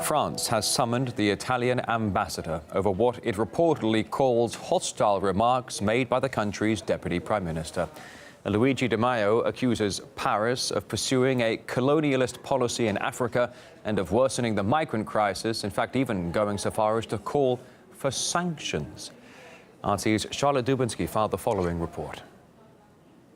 France has summoned the Italian ambassador over what it reportedly calls hostile remarks made by the country's deputy prime minister. Luigi Di Maio accuses Paris of pursuing a colonialist policy in Africa and of worsening the migrant crisis, in fact, even going so far as to call for sanctions. RT's Charlotte Dubinsky filed the following report.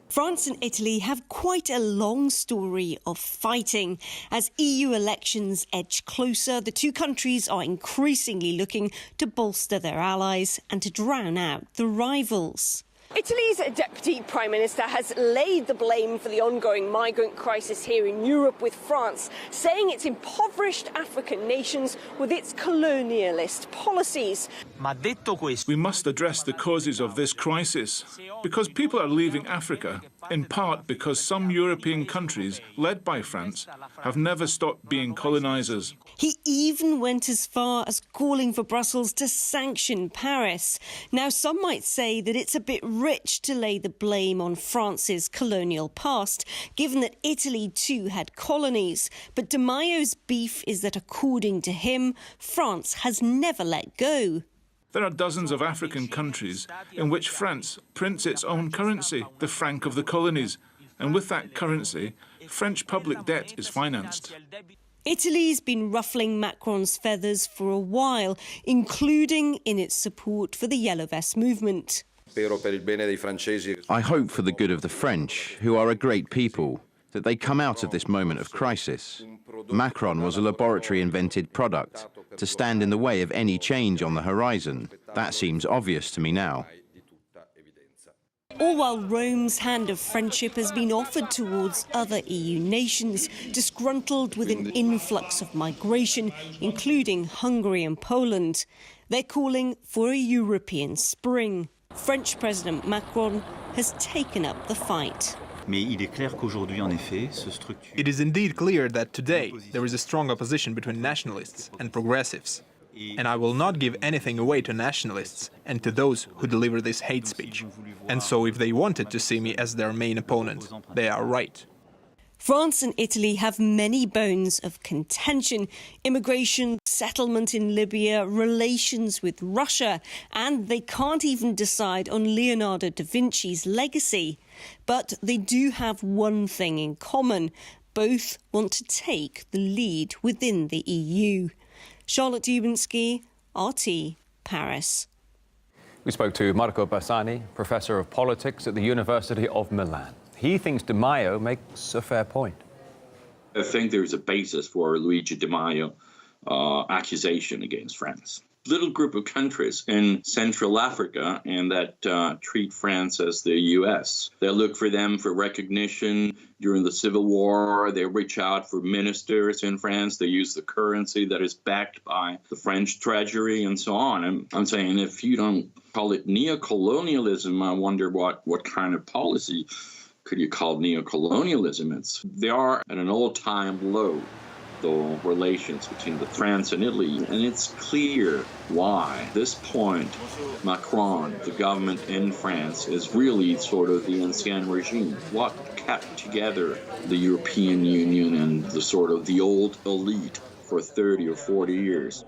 France and Italy have quite a long story of fighting. As EU elections edge closer, the two countries are increasingly looking to bolster their allies and to drown out the rivals. Italy's Deputy Prime Minister has laid the blame for the ongoing migrant crisis here in Europe with France, saying it's impoverished African nations with its colonialist policies. We must address the causes of this crisis, because people are leaving Africa, in part because some European countries, led by France, have never stopped being colonizers. He even went as far as calling for Brussels to sanction Paris. Now, some might say that it's a bit rich to lay the blame on France's colonial past, given that Italy too had colonies. But Di Maio's beef is that, according to him, France has never let go. There are dozens of African countries in which France prints its own currency, the franc of the colonies, and with that currency, French public debt is financed. Italy's been ruffling Macron's feathers for a while, including in its support for the Yellow Vest movement. I hope for the good of the French, who are a great people, that they come out of this moment of crisis. Macron was a laboratory-invented product to stand in the way of any change on the horizon. That seems obvious to me now. All while Rome's hand of friendship has been offered towards other EU nations, disgruntled with an influx of migration, including Hungary and Poland. They're calling for a European spring. French President Macron has taken up the fight. It is indeed clear that today there is a strong opposition between nationalists and progressives. And I will not give anything away to nationalists and to those who deliver this hate speech. And so if they wanted to see me as their main opponent, they are right. France and Italy have many bones of contention: immigration, settlement in Libya, relations with Russia, and they can't even decide on Leonardo da Vinci's legacy. But they do have one thing in common: both want to take the lead within the EU. Charlotte Dubinsky, RT, Paris. We spoke to Marco Bassani, Professor of Politics at the University of Milan. He thinks Di Maio makes a fair point. I think there's a basis for Luigi Di Maio accusation against France. Little group of countries in Central Africa and that treat France as the US. They look for them for recognition during the Civil War. They reach out for ministers in France. They use the currency that is backed by the French treasury and so on. I'm saying, if you don't call it neocolonialism, I wonder what kind of policy could you call neocolonialism? They are at an all-time low, the relations between France and Italy, and it's clear why. At this point, Macron, the government in France, is really sort of the ancien regime. What kept together the European Union and the sort of the old elite for 30 or 40 years?